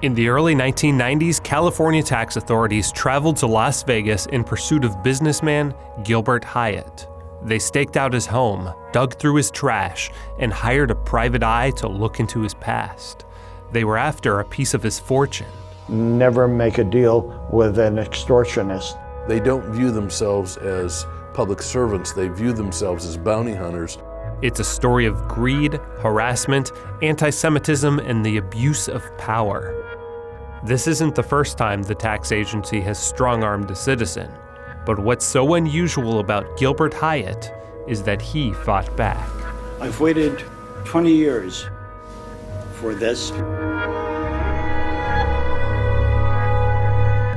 In the early 1990s, California tax authorities traveled to Las Vegas in pursuit of businessman Gilbert Hyatt. They staked out his home, dug through his trash, and hired a private eye to look into his past. They were after a piece of his fortune. Never make a deal with an extortionist. They don't view themselves as public servants. They view themselves as bounty hunters. It's a story of greed, harassment, anti-Semitism, and the abuse of power. This isn't the first time the tax agency has strong-armed a citizen, but what's so unusual about Gilbert Hyatt is that he fought back. I've waited 20 years for this.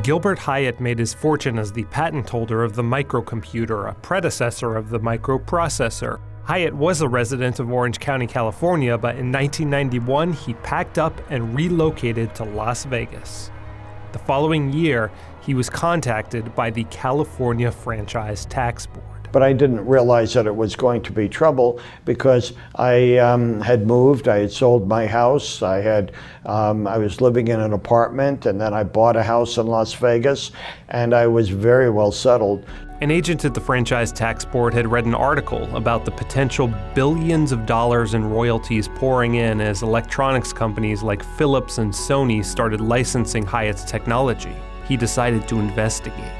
Gilbert Hyatt made his fortune as the patent holder of the microcomputer, a predecessor of the microprocessor. Hyatt was a resident of Orange County, California, but in 1991, he packed up and relocated to Las Vegas. The following year, he was contacted by the California Franchise Tax Board. But I didn't realize that it was going to be trouble because I had moved, I had sold my house, I was living in an apartment, and then I bought a house in Las Vegas, and I was very well settled. An agent at the Franchise Tax Board had read an article about the potential billions of dollars in royalties pouring in as electronics companies like Philips and Sony started licensing Hyatt's technology. He decided to investigate.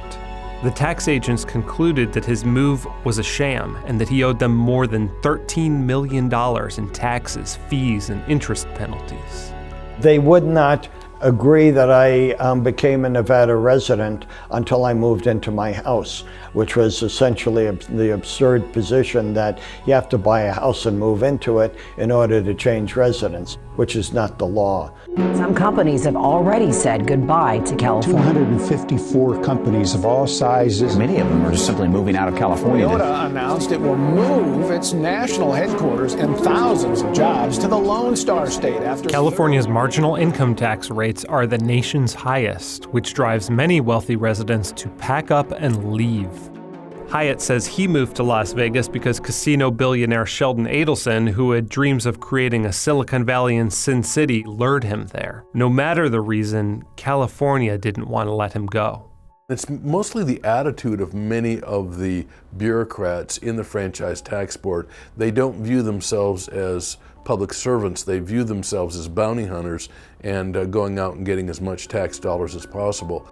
The tax agents concluded that his move was a sham and that he owed them more than $13 million in taxes, fees, and interest penalties. They would not agree that I became a Nevada resident until I moved into my house, which was essentially the absurd position that you have to buy a house and move into it in order to change residence, which is not the law. Some companies have already said goodbye to California. 254 companies of all sizes. Many of them are just simply moving out of California. Toyota announced it will move its national headquarters and thousands of jobs to the Lone Star State after California's marginal income tax rates are the nation's highest, which drives many wealthy residents to pack up and leave. Hyatt says he moved to Las Vegas because casino billionaire Sheldon Adelson, who had dreams of creating a Silicon Valley in Sin City, lured him there. No matter the reason, California didn't want to let him go. It's mostly the attitude of many of the bureaucrats in the Franchise Tax Board. They don't view themselves as public servants. They view themselves as bounty hunters and going out and getting as much tax dollars as possible.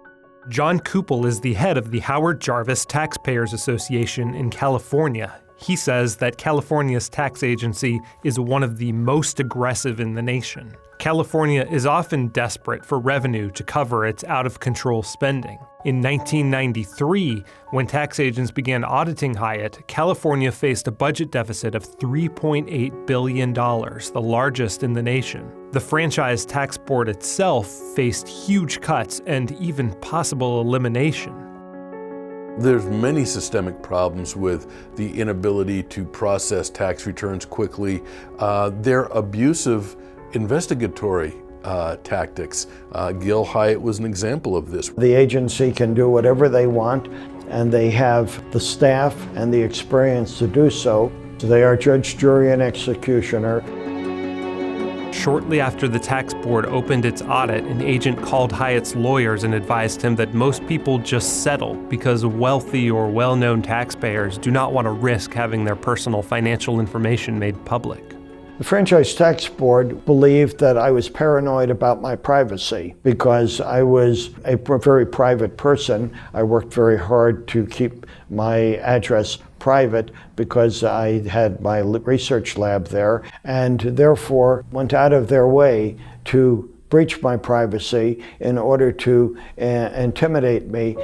John Kupel is the head of the Howard Jarvis Taxpayers Association in California. He says that California's tax agency is one of the most aggressive in the nation. California is often desperate for revenue to cover its out-of-control spending. In 1993, when tax agents began auditing Hyatt, California faced a budget deficit of $3.8 billion, the largest in the nation. The Franchise Tax Board itself faced huge cuts and even possible elimination. There's many systemic problems with the inability to process tax returns quickly. They're abusive investigatory tactics. Gil Hyatt was an example of this. The agency can do whatever they want, and they have the staff and the experience to do so. They are judge, jury, and executioner. Shortly after the tax board opened its audit, an agent called Hyatt's lawyers and advised him that most people just settle because wealthy or well-known taxpayers do not want to risk having their personal financial information made public. The Franchise Tax Board believed that I was paranoid about my privacy because I was a very private person. I worked very hard to keep my address private because I had my research lab there, and therefore went out of their way to breach my privacy in order to intimidate me.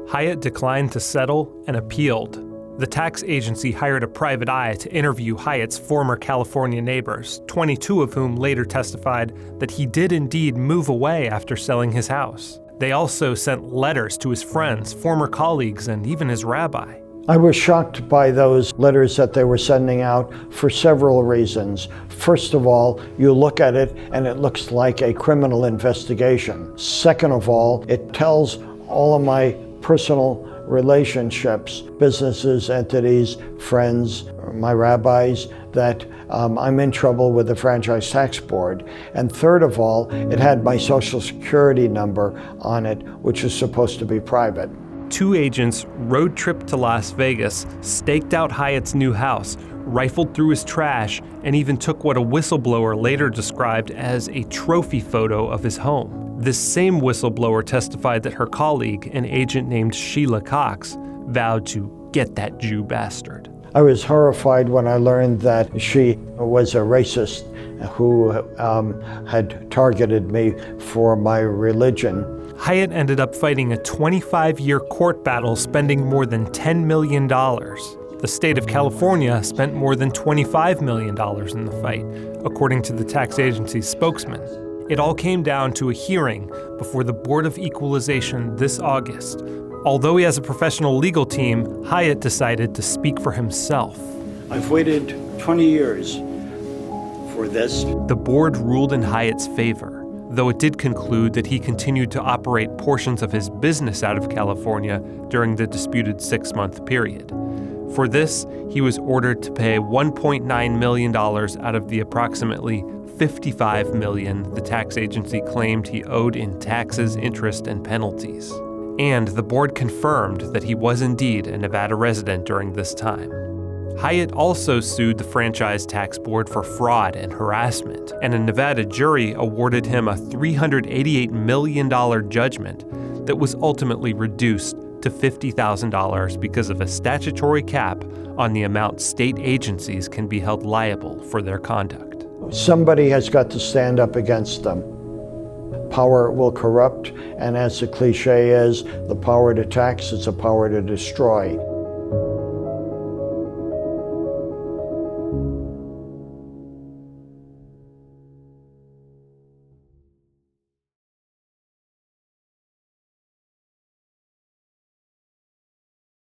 Hyatt declined to settle and appealed. The tax agency hired a private eye to interview Hyatt's former California neighbors, 22 of whom later testified that he did indeed move away after selling his house. They also sent letters to his friends, former colleagues, and even his rabbi. I was shocked by those letters that they were sending out for several reasons. First of all, you look at it and it looks like a criminal investigation. Second of all, it tells all of my personal relationships, businesses, entities, friends, my rabbis, that I'm in trouble with the Franchise Tax Board. And third of all, it had my Social Security number on it, which is supposed to be private. 2 agents road tripped to Las Vegas, staked out Hyatt's new house, rifled through his trash, and even took what a whistleblower later described as a trophy photo of his home. This same whistleblower testified that her colleague, an agent named Sheila Cox, vowed to get that Jew bastard. I was horrified when I learned that she was a racist who had targeted me for my religion. Hyatt ended up fighting a 25-year court battle, spending more than $10 million. The state of California spent more than $25 million in the fight, according to the tax agency's spokesman. It all came down to a hearing before the Board of Equalization this August. Although he has a professional legal team, Hyatt decided to speak for himself. I've waited 20 years for this. The board ruled in Hyatt's favor, though it did conclude that he continued to operate portions of his business out of California during the disputed 6-month period. For this, he was ordered to pay $1.9 million out of the approximately $55 million the tax agency claimed he owed in taxes, interest, and penalties. And the board confirmed that he was indeed a Nevada resident during this time. Hyatt also sued the Franchise Tax Board for fraud and harassment, and a Nevada jury awarded him a $388 million judgment that was ultimately reduced to $50,000 because of a statutory cap on the amount state agencies can be held liable for their conduct. Somebody has got to stand up against them. Power will corrupt, and as the cliche is, the power to tax is the power to destroy.